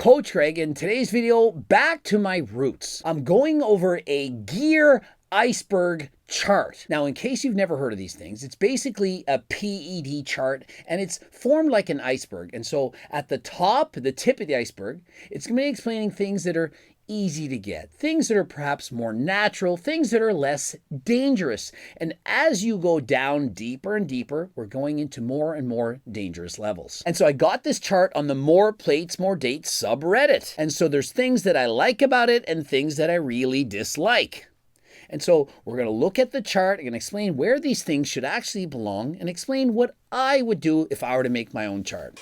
Coach Greg. In today's video, back to my roots. I'm going over a gear iceberg chart. Now, in case you've never heard of these things, it's basically a PED chart and it's formed like an iceberg. And so at the top, the tip of the iceberg, it's going to be explaining things that are easy to get, things that are perhaps more natural, things that are less dangerous. And as you go down deeper and deeper, we're going into more and more dangerous levels. And so I got this chart on the More Plates, More Dates subreddit. And so there's things that I like about it and things that I really dislike. And so we're going to look at the chart and explain where these things should actually belong and explain what I would do if I were to make my own chart.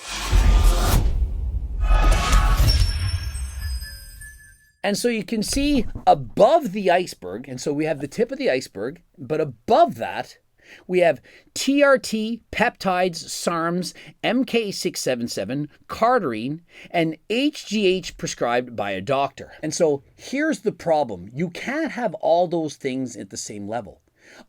And so you can see above the iceberg, and so we have the tip of the iceberg, but above that, we have TRT, peptides, SARMs, MK677, cardarine, and HGH prescribed by a doctor. And so here's the problem. You can't have all those things at the same level.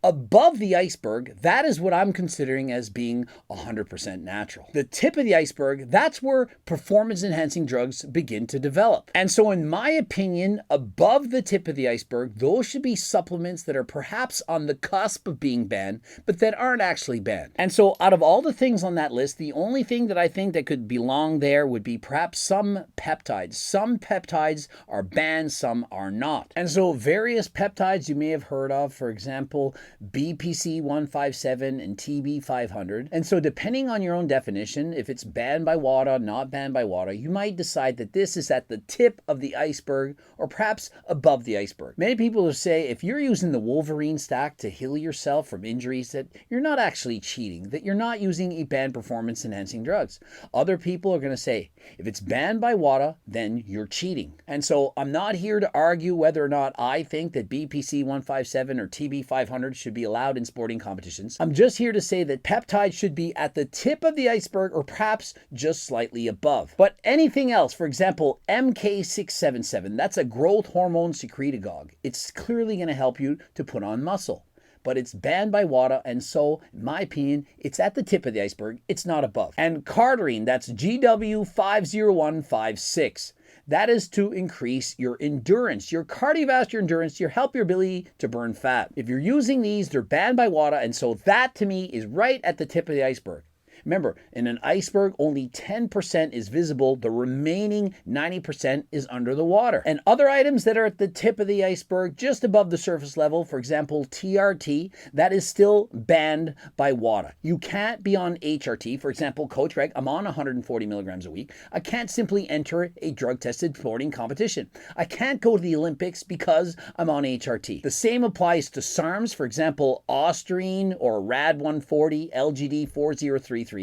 Above the iceberg, that is what I'm considering as being 100% natural. The tip of the iceberg, that's where performance-enhancing drugs begin to develop. And so in my opinion, above the tip of the iceberg, those should be supplements that are perhaps on the cusp of being banned, but that aren't actually banned. And so out of all the things on that list, the only thing that I think that could belong there would be perhaps some peptides. Some peptides are banned, some are not. And so various peptides you may have heard of, for example, BPC 157 and TB 500. And so depending on your own definition, if it's banned by WADA, not banned by WADA, you might decide that this is at the tip of the iceberg or perhaps above the iceberg. Many people will say if you're using the Wolverine stack to heal yourself from injuries, that you're not actually cheating, that you're not using a banned performance enhancing drugs. Other people are going to say if it's banned by WADA, then you're cheating. And so I'm not here to argue whether or not I think that BPC 157 or TB 500 should be allowed in sporting competitions. I'm just here to say that peptides should be at the tip of the iceberg or perhaps just slightly above. But anything else, for example, MK677, that's a growth hormone secretagogue. It's clearly going to help you to put on muscle. But it's banned by WADA, and so, in my opinion, it's at the tip of the iceberg, it's not above. And cardarine, that's GW50156. That is to increase your endurance, your cardiovascular endurance, your help your ability to burn fat. If you're using these, they're banned by WADA, and so that to me is right at the tip of the iceberg. Remember, in an iceberg, only 10% is visible. The remaining 90% is under the water. And other items that are at the tip of the iceberg, just above the surface level, for example, TRT, that is still banned by WADA. You can't be on HRT. For example, Coach Greg, I'm on 140 milligrams a week. I can't simply enter a drug-tested sporting competition. I can't go to the Olympics because I'm on HRT. The same applies to SARMs, for example, Ostarine or RAD140, LGD 4033.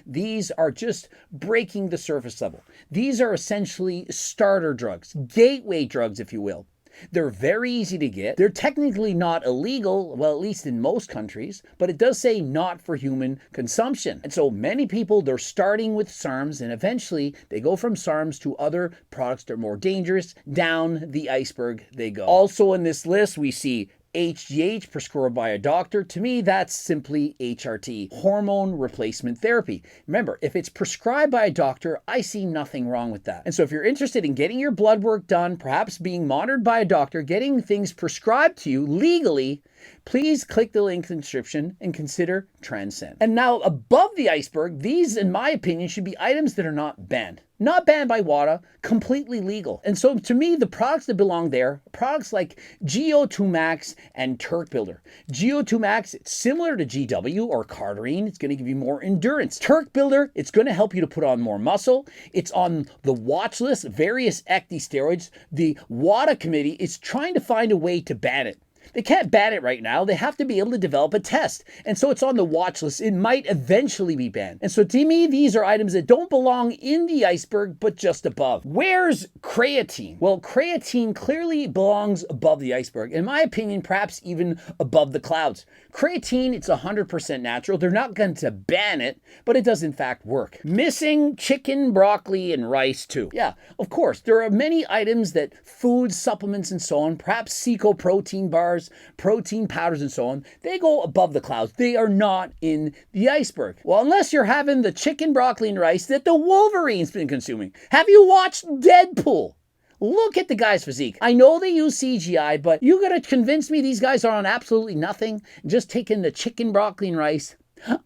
These are just breaking the surface level. These are essentially starter drugs, gateway drugs, if you will. They're very easy to get. They're technically not illegal, well, at least in most countries, but it does say not for human consumption. And so many people, they're starting with SARMs, and eventually they go from SARMs to other products that are more dangerous. Down the iceberg they go. Also in this list, we see HGH prescribed by a doctor. To me, that's simply HRT, hormone replacement therapy. Remember, if it's prescribed by a doctor, I see nothing wrong with that. And so if you're interested in getting your blood work done, perhaps being monitored by a doctor, getting things prescribed to you legally, please click the link in the description and consider Transcend. And now above the iceberg, these, in my opinion, should be items that are not banned. Not banned by WADA, completely legal. And so to me, the products that belong there, products like GO2 Max and Turk Builder. GO2 Max, it's similar to GW or cardarine. It's going to give you more endurance. Turk Builder, it's going to help you to put on more muscle. It's on the watch list, various ecdy steroids. The WADA committee is trying to find a way to ban it. They can't ban it right now. They have to be able to develop a test. And so it's on the watch list. It might eventually be banned. And so to me, these are items that don't belong in the iceberg, but just above. Where's creatine? Well, creatine clearly belongs above the iceberg. In my opinion, perhaps even above the clouds. Creatine, it's 100% natural. They're not going to ban it, but it does in fact work. Missing chicken, broccoli, and rice too. Yeah, of course, there are many items that food, supplements, and so on, perhaps Seco protein bars, bars, protein powders, and so on, they go above the clouds. They are not in the iceberg. Well, unless you're having the chicken, broccoli, and rice that the Wolverine's been consuming. Have you watched Deadpool? Look at the guy's physique. I know they use CGI, but you gotta convince me these guys are on absolutely nothing, just taking the chicken, broccoli, and rice.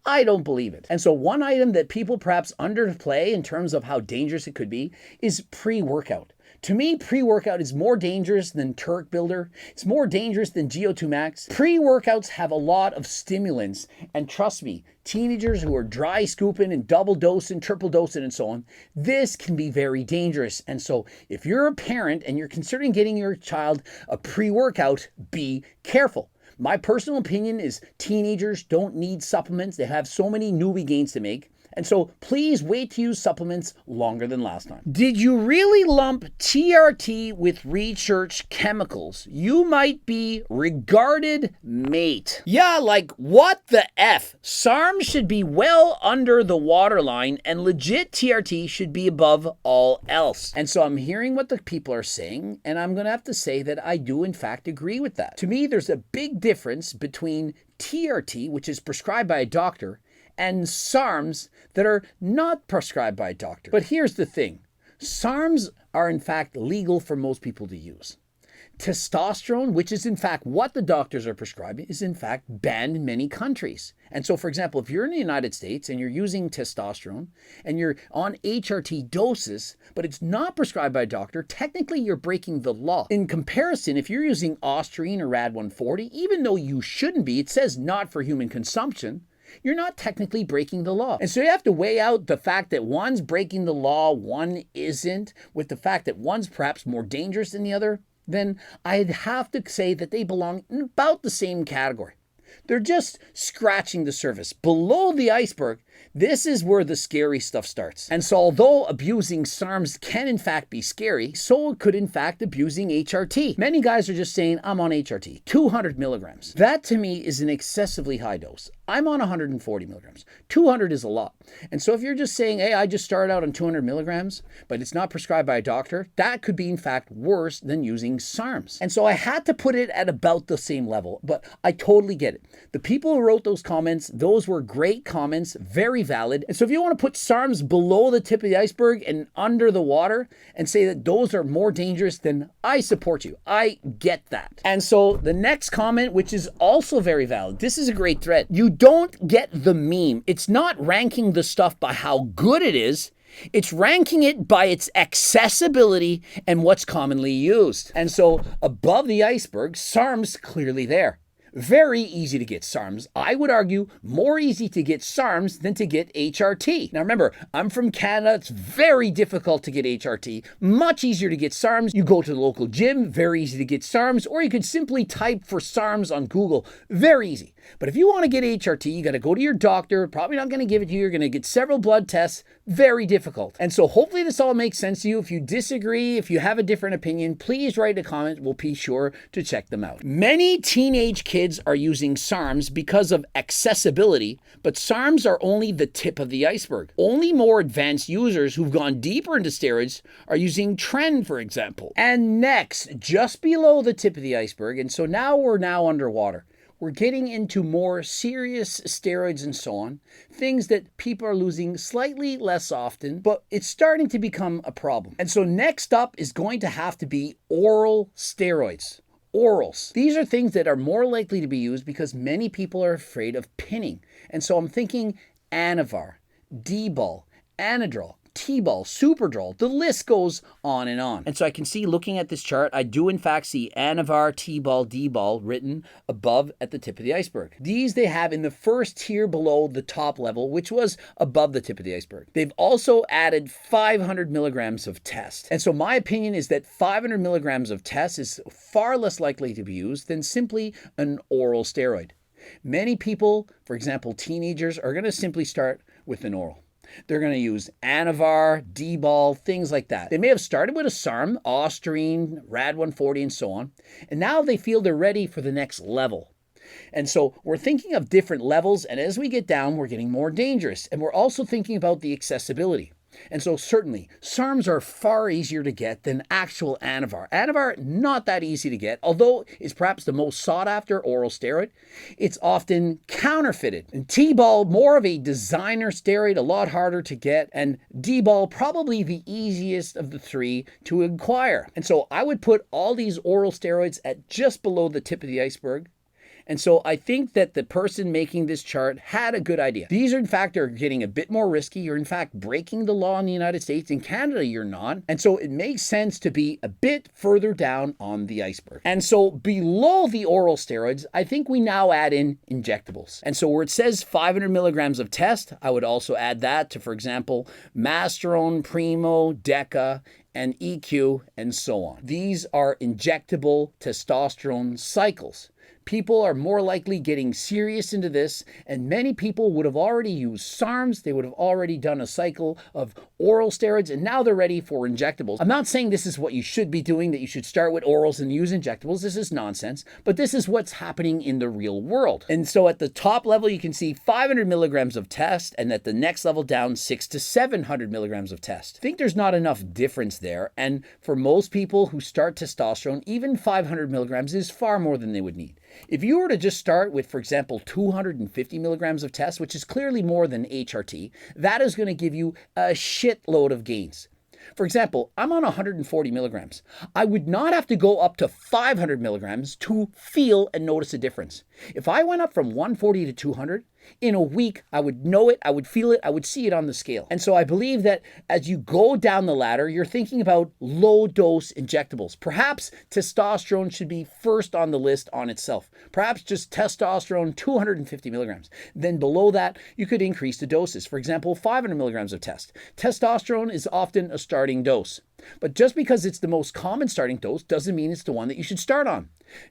I don't believe it. And so one item that people perhaps underplay in terms of how dangerous it could be is pre-workout. To me, pre-workout is more dangerous than Turk Builder. It's more dangerous than GO2 Max. Pre-workouts have a lot of stimulants. And trust me, teenagers who are dry scooping and double dosing, triple dosing, and so on, this can be very dangerous. And so if you're a parent and you're considering getting your child a pre-workout, be careful. My personal opinion is teenagers don't need supplements. They have so many newbie gains to make. And so please wait to use supplements longer than last time. Did you really lump TRT with research chemicals? You might be regarded mate. Yeah, like what the F? SARMs should be well under the waterline and legit TRT should be above all else. And so I'm hearing what the people are saying, and I'm gonna have to say that I do in fact agree with that. To me, there's a big difference between TRT, which is prescribed by a doctor, and SARMs that are not prescribed by a doctor. But here's the thing. SARMs are in fact legal for most people to use. Testosterone, which is in fact what the doctors are prescribing, is in fact banned in many countries. And so, for example, if you're in the United States and you're using testosterone and you're on HRT doses, but it's not prescribed by a doctor, technically you're breaking the law. In comparison, if you're using Ostrine or Rad 140, even though you shouldn't be, it says not for human consumption, you're not technically breaking the law. And so you have to weigh out the fact that one's breaking the law, one isn't, with the fact that one's perhaps more dangerous than the other, then I'd have to say that they belong in about the same category. They're just scratching the surface. Below the iceberg, this is where the scary stuff starts. And so although abusing SARMs can in fact be scary, so could in fact abusing HRT. Many guys are just saying, I'm on HRT, 200 milligrams. That to me is an excessively high dose. I'm on 140 milligrams. 200 is a lot. And so if you're just saying, hey, I just started out on 200 milligrams, but it's not prescribed by a doctor, that could be in fact worse than using SARMs. And so I had to put it at about the same level, but I totally get it. The people who wrote those comments, those were great comments, very valid. And so if you want to put SARMs below the tip of the iceberg and under the water and say that those are more dangerous, then I support you. I get that. And so the next comment, which is also very valid, this is a great thread. You don't get the meme. It's not ranking the stuff by how good it is. It's ranking it by its accessibility and what's commonly used. And so above the iceberg, SARMs clearly there. Very easy to get SARMs. I would argue more easy to get SARMs than to get HRT. Now remember, I'm from Canada. It's very difficult to get HRT. Much easier to get SARMs. You go to the local gym, very easy to get SARMs, or you could simply type for SARMs on Google. Very easy. But if you want to get HRT, you got to go to your doctor. Probably not going to give it to you. You're going to get several blood tests. Very difficult. And so hopefully this all makes sense to you. If you disagree, if you have a different opinion, please write a comment. We'll be sure to check them out. Many teenage kids are using SARMs because of accessibility, but SARMs are only the tip of the iceberg. Only more advanced users who've gone deeper into steroids are using Tren, for example. And next, just below the tip of the iceberg, and so now we're underwater. We're getting into more serious steroids and so on, things that people are losing slightly less often, but it's starting to become a problem. And so next up is going to have to be oral steroids. Orals. These are things that are more likely to be used because many people are afraid of pinning. And so I'm thinking Anavar, D-ball, Anadrol, T-ball, Superdrol, the list goes on. And so I can see looking at this chart, I do in fact see Anavar, T-ball, D-ball written above at the tip of the iceberg. These they have in the first tier below the top level, which was above the tip of the iceberg. They've also added 500 milligrams of test. And so my opinion is that 500 milligrams of test is far less likely to be used than simply an oral steroid. Many people, for example, teenagers, are going to simply start with an oral. They're going to use Anavar, D-ball, things like that. They may have started with a SARM, Ostrine, Rad 140, and so on. And now they feel they're ready for the next level. And so we're thinking of different levels. And as we get down, we're getting more dangerous. And we're also thinking about the accessibility. And so certainly, SARMs are far easier to get than actual Anavar. Anavar, not that easy to get, although it's perhaps the most sought after oral steroid. It's often counterfeited. And T-ball, more of a designer steroid, a lot harder to get, and D-ball, probably the easiest of the three to acquire. And so I would put all these oral steroids at just below the tip of the iceberg. And so I think that the person making this chart had a good idea. These are in fact are getting a bit more risky. You're in fact breaking the law in the United States. In Canada, you're not. And so it makes sense to be a bit further down on the iceberg. And so below the oral steroids, I think we now add in injectables. And so where it says 500 milligrams of test, I would also add that to, for example, Masterone, Primo, Deca, and EQ, and so on. These are injectable testosterone cycles. People are more likely getting serious into this, and many people would have already used SARMs. They would have already done a cycle of oral steroids, and now they're ready for injectables. I'm not saying this is what you should be doing, that you should start with orals and use injectables. This is nonsense, but this is what's happening in the real world. And so at the top level, you can see 500 milligrams of test, and at the next level down, 600 to 700 milligrams of test. I think there's not enough difference there, and for most people who start testosterone, even 500 milligrams is far more than they would need. If you were to just start with, for example, 250 milligrams of test, which is clearly more than HRT, that is going to give you a shitload of gains. For example, I'm on 140 milligrams. I would not have to go up to 500 milligrams to feel and notice a difference. If I went up from 140 to 200, in a week, I would know it, I would feel it, I would see it on the scale. And so I believe that as you go down the ladder, you're thinking about low dose injectables. Perhaps testosterone should be first on the list on itself. Perhaps just testosterone 250 milligrams. Then below that, you could increase the doses. For example, 500 milligrams of test. Testosterone is often a starting dose. But just because it's the most common starting dose doesn't mean it's the one that you should start on.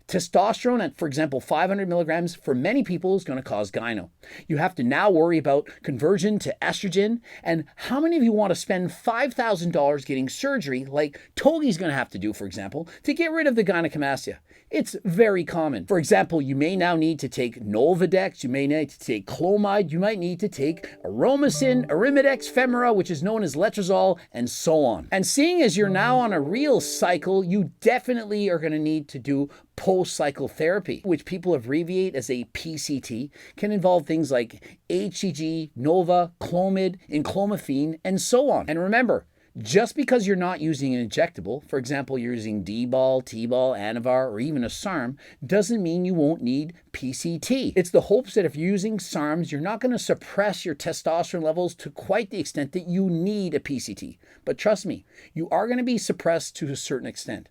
Testosterone at, for example, 500 milligrams for many people is going to cause gyno. You have to now worry about conversion to estrogen. And how many of you want to spend $5,000 getting surgery like Togi's going to have to do, for example, to get rid of the gynecomastia? It's very common. For example, you may now need to take Nolvadex, you may need to take Clomide, you might need to take Aromacin, Arimidex, Femora, which is known as Letrozole, and so on. And seeing as you're now on a real cycle, you definitely are going to need to do post-cycle therapy, which people abbreviate as a PCT, can involve things like HCG, Nova, Clomid, Enclomiphene, and so on. And remember, just because you're not using an injectable, for example, you're using D-ball, T-ball, Anavar, or even a SARM, doesn't mean you won't need PCT. It's the hopes that if you're using SARMs, you're not going to suppress your testosterone levels to quite the extent that you need a PCT. But trust me, you are going to be suppressed to a certain extent.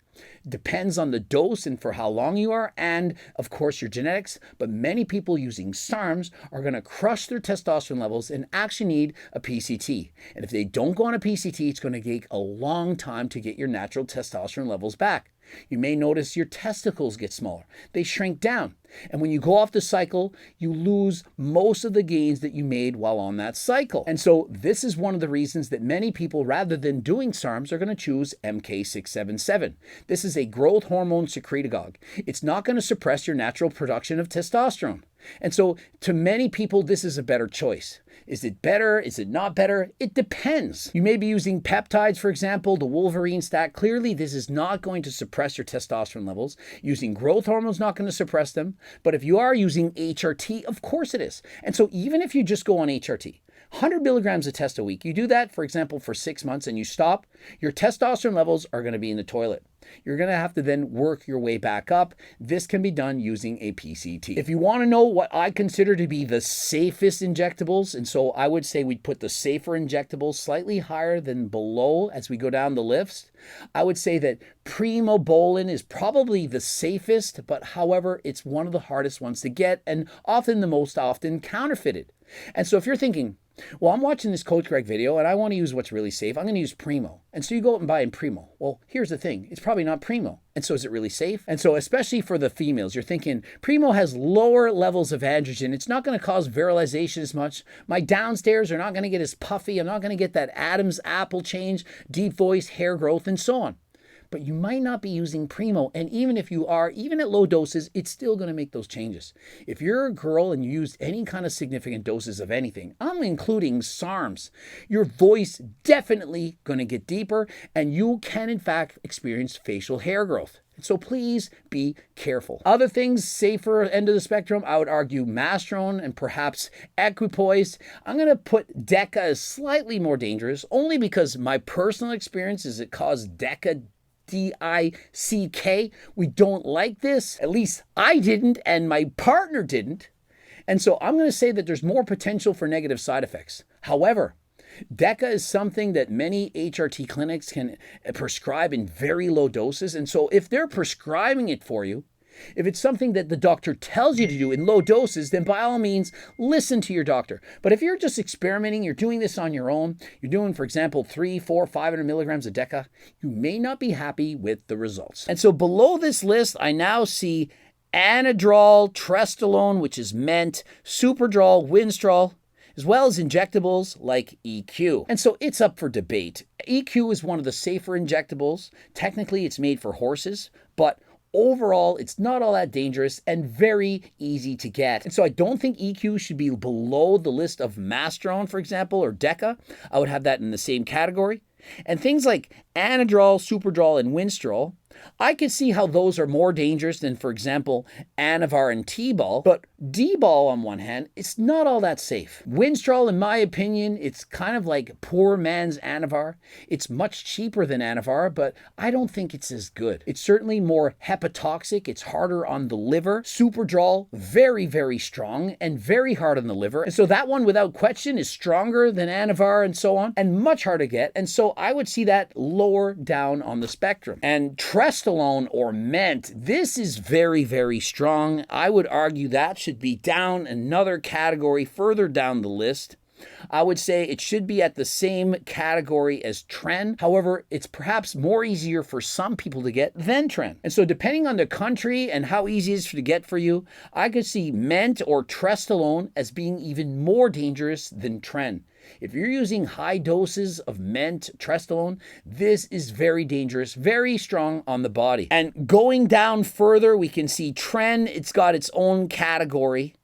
Depends on the dose and for how long you are, and of course your genetics, but many people using SARMs are going to crush their testosterone levels and actually need a PCT. And if they don't go on a PCT, it's going to take a long time to get your natural testosterone levels back. You may notice your testicles get smaller. They shrink down. And when you go off the cycle, you lose most of the gains that you made while on that cycle. And so this is one of the reasons that many people, rather than doing SARMs, are going to choose MK677. This is a growth hormone secretagogue. It's not going to suppress your natural production of testosterone. And so to many people, this is a better choice. Is it better? Is it not better? It depends. You may be using peptides, for example, the Wolverine stack. Clearly, this is not going to suppress your testosterone levels. Using growth hormone is not going to suppress them. But if you are using HRT, of course it is. And so even if you just go on HRT, 100 milligrams of test a week, you do that, for example, for 6 months and you stop, your testosterone levels are going to be in the toilet. You're going to have to then work your way back up. This can be done using a PCT. If you want to know what I consider to be the safest injectables, and so I would say we'd put the safer injectables slightly higher than below as we go down the list, I would say that Primobolan is probably the safest, but however, it's one of the hardest ones to get and often the most often counterfeited. And so if you're thinking, well, I'm watching this Coach Greg video and I want to use what's really safe, I'm going to use Primo. And so you go out and buy in Primo. Well, here's the thing. It's probably not Primo. And so is it really safe? And so especially for the females, you're thinking Primo has lower levels of androgen. It's not going to cause virilization as much. My downstairs are not going to get as puffy. I'm not going to get that Adam's apple change, deep voice, hair growth, and so on. but you might not be using Primo. And even if you are, even at low doses, it's still going to make those changes. If you're a girl and you use any kind of significant doses of anything, I'm including SARMs, your voice definitely going to get deeper, and you can in fact experience facial hair growth. So please be careful. Other things, safer end of the spectrum, I would argue Mastrone and perhaps Equipoise. I'm going to put Deca as slightly more dangerous, only because my personal experience is it caused Deca, D-I-C-K. We don't like this. At least I didn't, and my partner didn't. And so I'm going to say that there's more potential for negative side effects. However, Deca is something that many HRT clinics can prescribe in very low doses. And so if they're prescribing it for you, if it's something that the doctor tells you to do in low doses, then by all means, listen to your doctor. But if you're just experimenting, you're doing this on your own, you're doing, for example, 300, 400, 500 milligrams of Deca, you may not be happy with the results. And so below this list, I now see Anadrol, Trestolone, which is Ment, Superdrol, Winstrol, as well as injectables like EQ. And so it's up for debate. EQ is one of the safer injectables. Technically, it's made for horses, but overall, it's not all that dangerous and very easy to get. And so I don't think EQ should be below the list of Mastrone, for example, or Deca. I would have that in the same category. And things like Anadrol, Superdrol, and Winstrol, I could see how those are more dangerous than, for example, Anavar and T-Ball. But D-Ball, on one hand, it's not all that safe. Winstrol, in my opinion, it's kind of like poor man's Anavar. It's much cheaper than Anavar, but I don't think it's as good. It's certainly more hepatotoxic. It's harder on the liver. Superdrol, very, very strong and very hard on the liver. And so that one, without question, is stronger than Anavar and so on, and much harder to get. And so I would see that lower down on the spectrum. And Trestolone or Ment, this is very, very strong. I would argue that should be down another category further down the list. I would say it should be at the same category as Tren. However, it's perhaps more easier for some people to get than Tren. And so depending on the country and how easy it is to get for you, I could see Ment or Trestolone as being even more dangerous than Tren. If you're using high doses of Ment, Trestolone, this is very dangerous, very strong on the body. And going down further, we can see Tren. It's got its own category.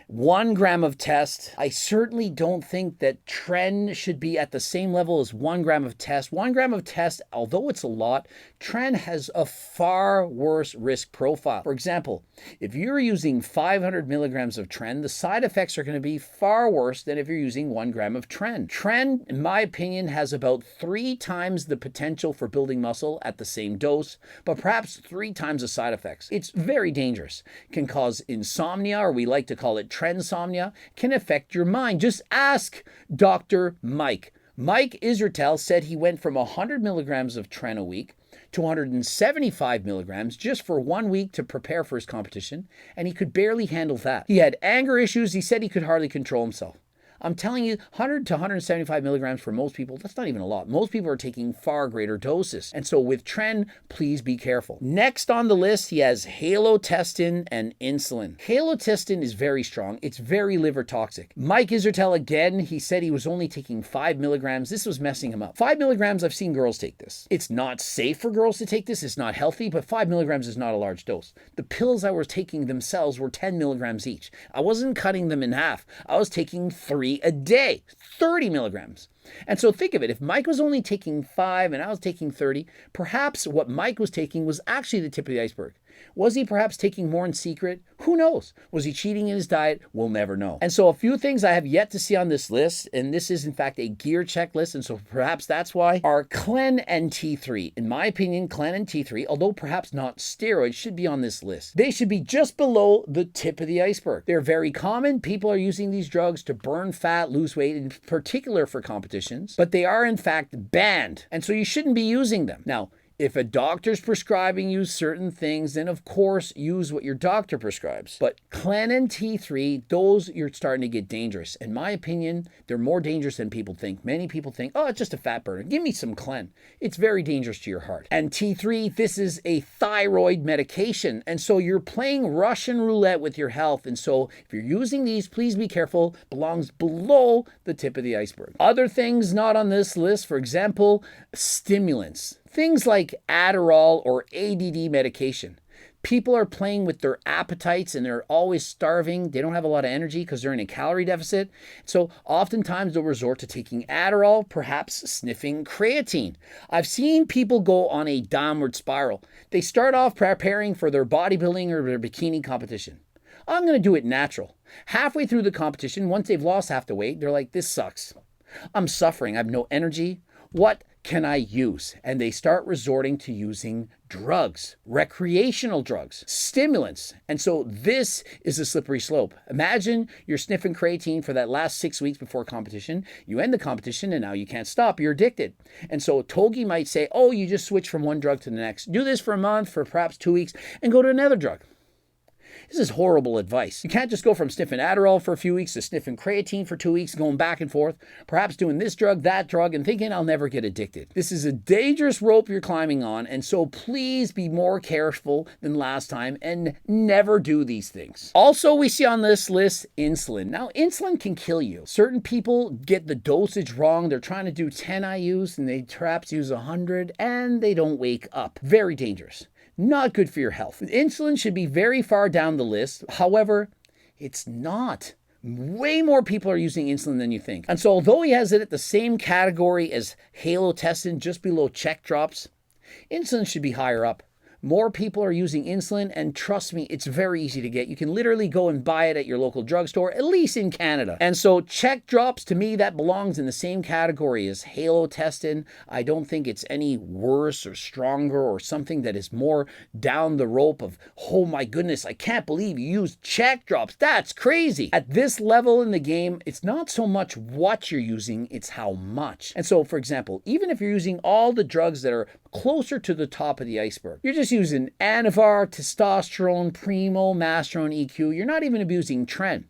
1 gram of test. I certainly don't think that Tren should be at the same level as 1 gram of test. 1 gram of test, although it's a lot, Tren has a far worse risk profile. For example, if you're using 500 milligrams of Tren, the side effects are going to be far worse than if you're using 1 gram of Tren. Tren, in my opinion, has about 3 times the potential for building muscle at the same dose, but perhaps 3 times the side effects. It's very dangerous. It can cause insomnia, or we like to call it Trensomnia, can affect your mind. Just ask Dr. Mike. Mike Israetel said he went from 100 milligrams of Tren a week to 175 milligrams just for 1 week to prepare for his competition, and he could barely handle that. He had anger issues. He said he could hardly control himself. I'm telling you, 100 to 175 milligrams for most people, that's not even a lot. Most people are taking far greater doses. And so with Tren, please be careful. Next on the list, he has halotestin and insulin. Halotestin is very strong. It's very liver toxic. Mike Israetel, again, he said he was only taking 5 milligrams. This was messing him up. 5 milligrams, I've seen girls take this. It's not safe for girls to take this. It's not healthy, but 5 milligrams is not a large dose. The pills I was taking themselves were 10 milligrams each. I wasn't cutting them in half. I was taking 3 a day, 30 milligrams. And so think of it, if Mike was only taking 5 and I was taking 30, perhaps what Mike was taking was actually the tip of the iceberg. Was he perhaps taking more in secret? Who knows? Was he cheating in his diet? We'll never know. And so a few things I have yet to see on this list, and this is in fact a gear checklist, and so perhaps that's why, are Clen and T3. In my opinion, Clen and T3, although perhaps not steroids, should be on this list. They should be just below the tip of the iceberg. They're very common. People are using these drugs to burn fat, lose weight, in particular for competitions, but they are in fact banned, and so you shouldn't be using them. Now, if a doctor's prescribing you certain things, then of course use what your doctor prescribes. But Clen and T3, those you're starting to get dangerous. In my opinion, they're more dangerous than people think. Many people think, oh, it's just a fat burner. Give me some Clen. It's very dangerous to your heart. And T3, this is a thyroid medication. And so you're playing Russian roulette with your health. And so if you're using these, please be careful. Belongs below the tip of the iceberg. Other things not on this list, for example, stimulants. Things like Adderall or ADD medication. People are playing with their appetites and they're always starving. They don't have a lot of energy because they're in a calorie deficit. So oftentimes they'll resort to taking Adderall, perhaps sniffing creatine. I've seen people go on a downward spiral. They start off preparing for their bodybuilding or their bikini competition. I'm going to do it natural. Halfway through the competition, once they've lost half the weight, they're like, this sucks. I'm suffering. I have no energy. What can I use? And they start resorting to using drugs, recreational drugs, stimulants. And so this is a slippery slope. Imagine you're sniffing creatine for that last 6 weeks before competition. You end the competition and now you can't stop. You're addicted. And so Togi might say, oh, you just switch from one drug to the next. Do this for a month, for perhaps 2 weeks, and go to another drug. This is horrible advice. You can't just go from sniffing Adderall for a few weeks to sniffing creatine for 2 weeks, going back and forth, perhaps doing this drug, that drug, and thinking I'll never get addicted. This is a dangerous rope you're climbing on, and so please be more careful than last time and never do these things. Also, we see on this list insulin. Now, insulin can kill you. Certain people get the dosage wrong. They're trying to do 10 IUs and they perhaps use 100 and they don't wake up. Very dangerous. Not good for your health. Insulin should be very far down the list. However, it's not. Way more people are using insulin than you think. And so although he has it at the same category as halotestin, just below check drops, insulin should be higher up. More people are using insulin, and trust me, it's very easy to get. You can literally go and buy it at your local drugstore, at least in Canada. And so check drops, to me, that belongs in the same category as halotestin. I don't think it's any worse or stronger or something that is more down the rope of, oh my goodness, I can't believe you used check drops. That's crazy. At this level in the game, it's not so much what you're using, it's how much. And so, for example, even if you're using all the drugs that are closer to the top of the iceberg, you're just using Anavar, testosterone, Primo, Masterone, EQ. You're not even abusing Tren.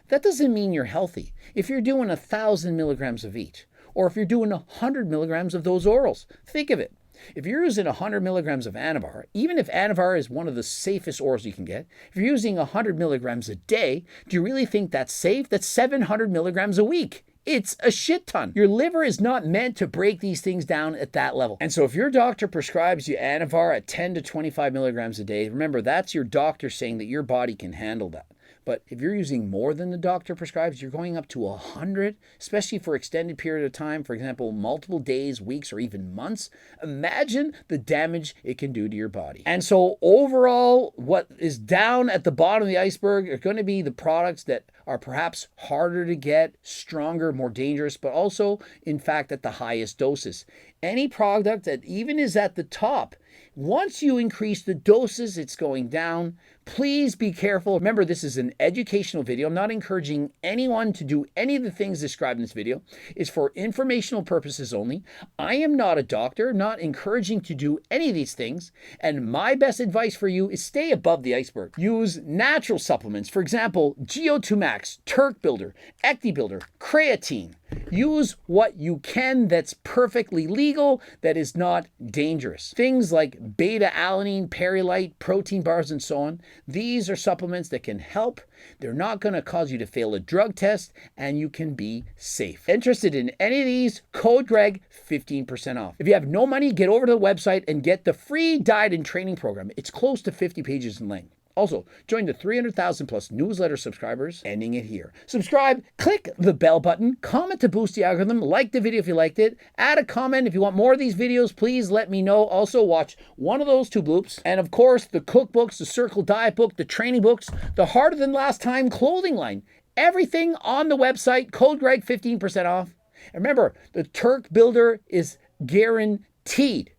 That doesn't mean you're healthy. If you're doing 1,000 milligrams of each, or if you're doing 100 milligrams of those orals, think of it. If you're using 100 milligrams of Anavar, even if Anavar is one of the safest orals you can get, if you're using 100 milligrams a day, do you really think that's safe? That's 700 milligrams a week. It's a shit ton. Your liver is not meant to break these things down at that level. And so if your doctor prescribes you Anavar at 10 to 25 milligrams a day, remember that's your doctor saying that your body can handle that. But if you're using more than the doctor prescribes, you're going up to 100, especially for extended period of time, for example, multiple days, weeks, or even months. Imagine the damage it can do to your body. And so overall, what is down at the bottom of the iceberg are going to be the products that are perhaps harder to get, stronger, more dangerous, but also, in fact, at the highest doses. Any product that even is at the top, once you increase the doses, it's going down. Please be careful. Remember, this is an educational video. I'm not encouraging anyone to do any of the things described in this video. It's for informational purposes only. I am not a doctor, not encouraging to do any of these things. And my best advice for you is stay above the iceberg. Use natural supplements. For example, GO2 Max, Turk Builder, Ecti Builder, creatine. Use what you can that's perfectly legal, that is not dangerous. Things like beta-alanine, Perilite, protein bars, and so on. These are supplements that can help. They're not going to cause you to fail a drug test, and you can be safe. Interested in any of these? Code Greg, 15% off. If you have no money, get over to the website and get the free diet and training program. It's close to 50 pages in length. Also, join the 300,000 plus newsletter subscribers, ending it here. Subscribe, click the bell button, comment to boost the algorithm, like the video if you liked it, add a comment. If you want more of these videos, please let me know. Also, watch one of those 2 bloops. And of course, the cookbooks, the Circle Diet book, the training books, the Harder Than Last Time clothing line. Everything on the website, code Greg, 15% off. And remember, the Turk Builder is guaranteed.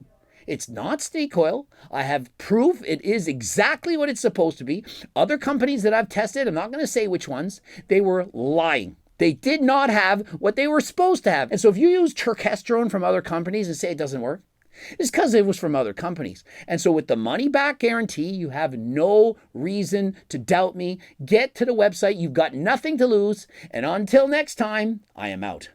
It's not snake oil. I have proof it is exactly what it's supposed to be. Other companies that I've tested, I'm not going to say which ones, they were lying. They did not have what they were supposed to have. And so if you use turkesterone from other companies and say it doesn't work, it's because it was from other companies. And so with the money back guarantee, you have no reason to doubt me. Get to the website. You've got nothing to lose. And until next time, I am out.